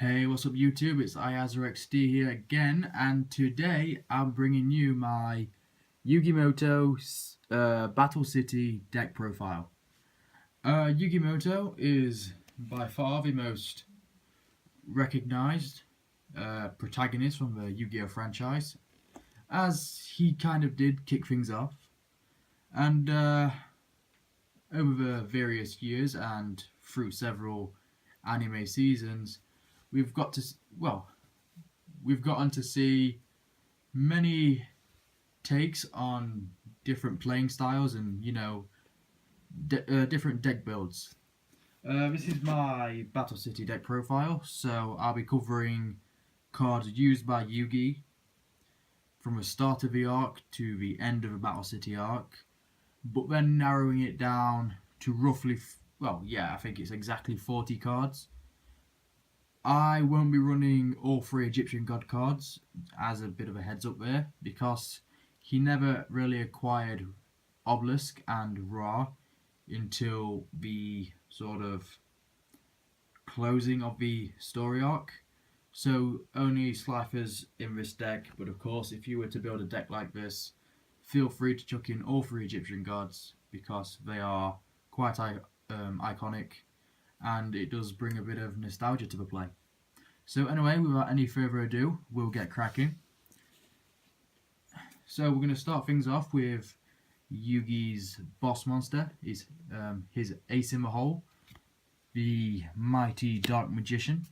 Hey, what's up YouTube? It's IAZRXD here again, and today I'm bringing you my Yugi Moto Battle City deck profile. Yugi Moto is by far the most recognized protagonist from the Yu-Gi-Oh franchise, as he kind of did kick things off. And over the various years and through several anime seasons, we've got to we've gotten to see many takes on different playing styles and different deck builds. This is my Battle City deck profile, so I'll be covering cards used by Yugi from the start of the arc to the end of the Battle City arc, but then narrowing it down to roughly, I think it's exactly 40 cards. I won't be running all three Egyptian God cards, as a bit of a heads up there, because he never really acquired Obelisk and Ra until the sort of closing of the story arc. So only Slifer's in this deck, but of course if you were to build a deck like this, feel free to chuck in all three Egyptian gods because they are quite iconic and it does bring a bit of nostalgia to the play. So anyway, without any further ado, we'll get cracking. So we're going to start things off with Yugi's boss monster, his ace in the hole, the mighty Dark Magician.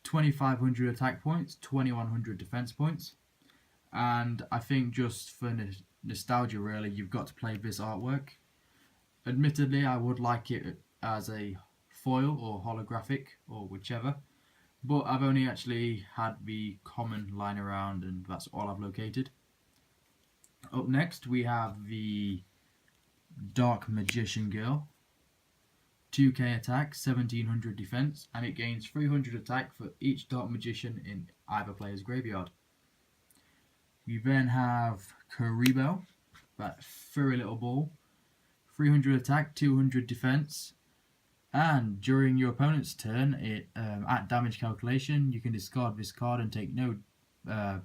2500 attack points, 2100 defense points, and I think just for nostalgia really, you've got to play this artwork. Admittedly, I would like it as a foil or holographic or whichever, but I've only actually had the common lying around and that's all I've located. Up next we have the Dark Magician Girl. 2k attack, 1700 defense, and it gains 300 attack for each Dark Magician in either player's graveyard. We then have Karibo, that furry little ball. 300 attack, 200 defense, and during your opponent's turn, at damage calculation, you can discard this card and take no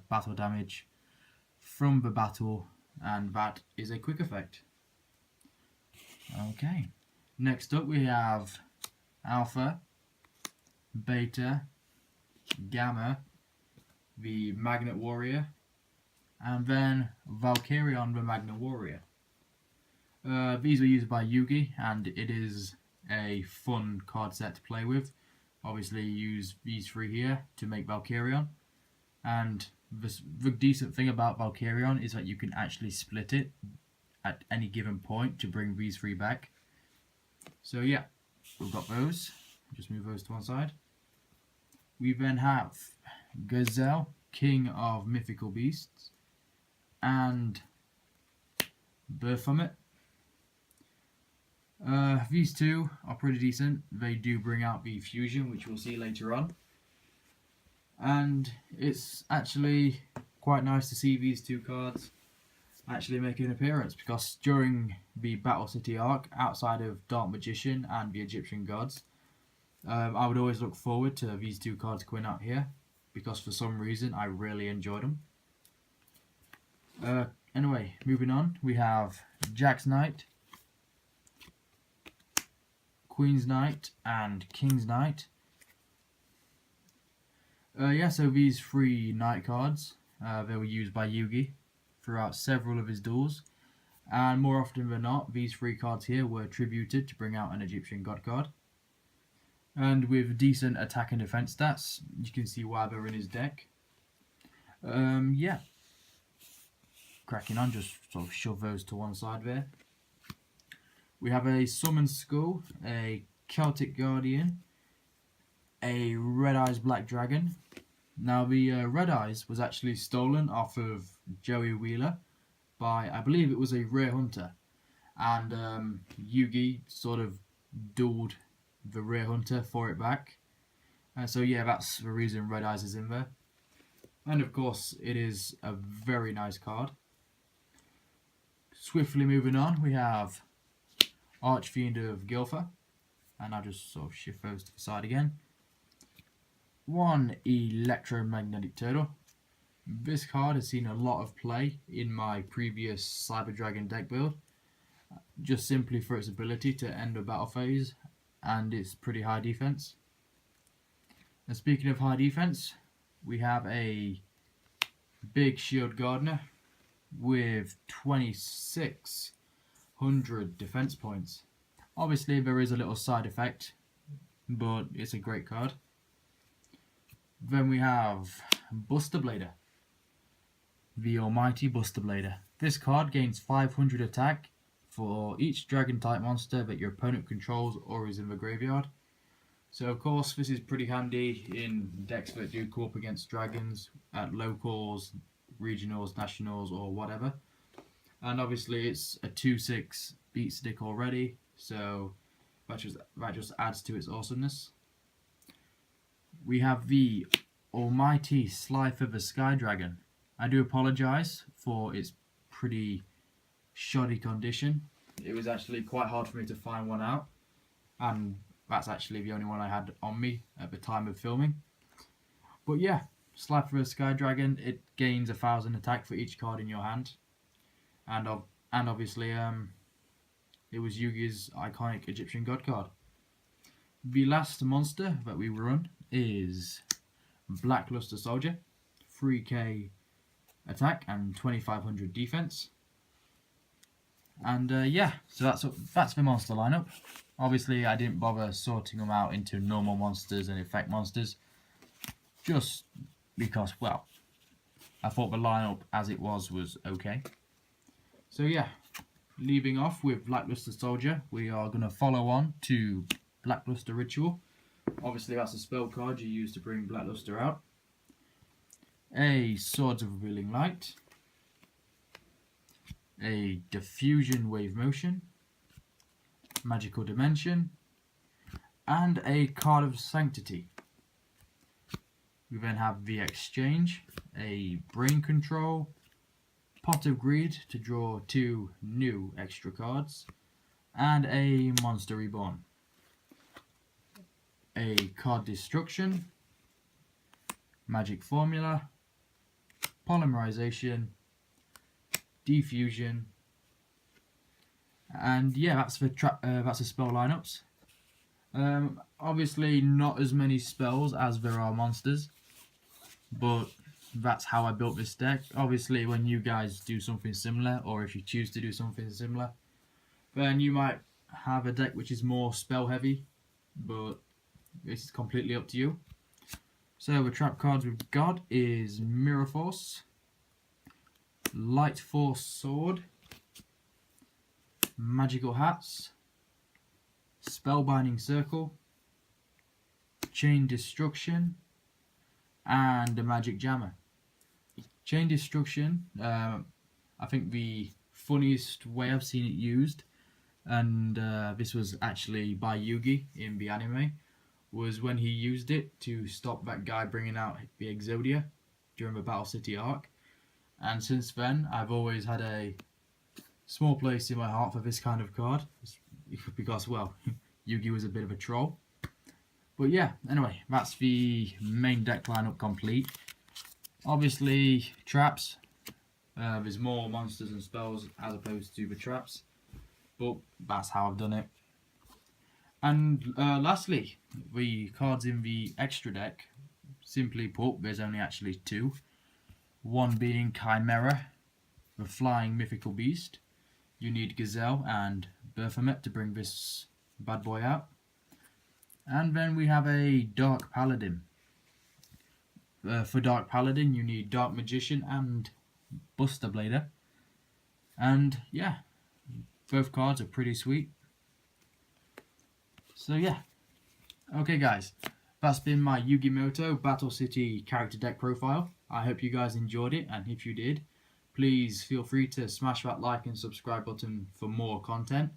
battle damage from the battle, and that is a quick effect. Okay. Next up we have Alpha, Beta, Gamma, the Magnet Warrior, and then Valkyrion the Magnet Warrior. These were used by Yugi and it is a fun card set to play with. Obviously use these three here to make Valkyrion, and the decent thing about Valkyrion is that you can actually split it at any given point to bring these three back. So yeah, we've got those. Just move those to one side. We then have Gazelle, King of Mythical Beasts, and Baphomet. These two are pretty decent. They do bring out the fusion, which we'll see later on. And it's actually quite nice to see these two cards actually make an appearance, because during the Battle City arc, outside of Dark Magician and the Egyptian gods, I would always look forward to these two cards coming out here, because for some reason I really enjoyed them. Anyway, moving on, we have Jack's Knight, Queen's Knight, and King's Knight. So these three Knight cards, they were used by Yugi throughout several of his duels, and more often than not these three cards here were tributed to bring out an Egyptian god card, and with decent attack and defense stats, you can see why they're in his deck. Cracking on, just sort of shove those to one side there. We have a Summon Skull, a Celtic Guardian, a Red Eyes Black Dragon. Now the Red Eyes was actually stolen off of Joey Wheeler by, I believe it was a Rare Hunter, and Yugi sort of dueled the Rare Hunter for it back. So yeah, that's the reason Red Eyes is in there. And of course it is a very nice card. Swiftly moving on, we have Archfiend of Gilfer, and I'll just sort of shift those to the side again. one electromagnetic turtle. This card has seen a lot of play in my previous Cyber Dragon deck build, just simply for its ability to end a battle phase and its pretty high defense. And speaking of high defense, we have a big shield gardener with 2600 defense points. Obviously there is a little side effect, but it's a great card. Then we have Buster Blader, the almighty Buster Blader. This card gains 500 attack for each dragon type monster that your opponent controls or is in the graveyard. So of course this is pretty handy in decks that do go up against dragons at locals, regionals, nationals or whatever. And obviously it's a 2/6 beat stick already, so that just adds to its awesomeness. We have the almighty Slife of the Sky Dragon. I do apologise for its pretty shoddy condition. It was actually quite hard for me to find one out, and that's actually the only one I had on me at the time of filming. But yeah, Slife of the Sky Dragon, it gains 1000 attack for each card in your hand, and obviously it was Yugi's iconic Egyptian god card. The last monster that we run is Blackluster Soldier, 3k attack and 2500 defense. And yeah, so that's the monster lineup. Obviously I didn't bother sorting them out into normal monsters and effect monsters, just because, well, I thought the lineup as it was okay. So yeah, leaving off with Blackluster Soldier, we are going to follow on to Blackluster Ritual. Obviously that's a spell card you use to bring Blackluster out. A Swords of Revealing Light, a Diffusion Wave Motion, Magical Dimension, and a Card of Sanctity. We then have the Exchange, a Brain Control, Pot of Greed to draw 2 new extra cards, and a Monster Reborn. A Card Destruction, Magic Formula, Polymerization, Diffusion, and yeah, that's the spell lineups. Obviously not as many spells as there are monsters, but that's how I built this deck. Obviously when you guys do something similar, or if you choose to do something similar, then you might have a deck which is more spell heavy, but it's completely up to you. So the trap cards we've got is Mirror Force, Light Force Sword, Magical Hats, Spellbinding Circle, Chain Destruction, and the Magic Jammer. Chain Destruction, I think the funniest way I've seen it used, and this was actually by Yugi in the anime, was when he used it to stop that guy bringing out the Exodia during the Battle City arc. And since then, I've always had a small place in my heart for this kind of card, because, well, Yugi was a bit of a troll. But yeah, anyway, that's the main deck lineup complete. Obviously, traps. There's more monsters and spells as opposed to the traps, but that's how I've done it. And lastly, the cards in the extra deck, simply put, there's only actually 2. One being Chimera, the flying mythical beast. You need Gazelle and Berthamet to bring this bad boy out. And then we have a Dark Paladin. For Dark Paladin you need Dark Magician and Buster Blader. And yeah, both cards are pretty sweet. So yeah, okay guys, that's been my Yugi Moto Battle City character deck profile. I hope you guys enjoyed it, and if you did, please feel free to smash that like and subscribe button for more content.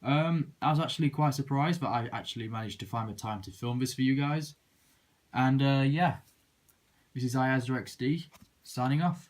I was actually quite surprised that I actually managed to find the time to film this for you guys. And yeah, this is iAzraXD signing off.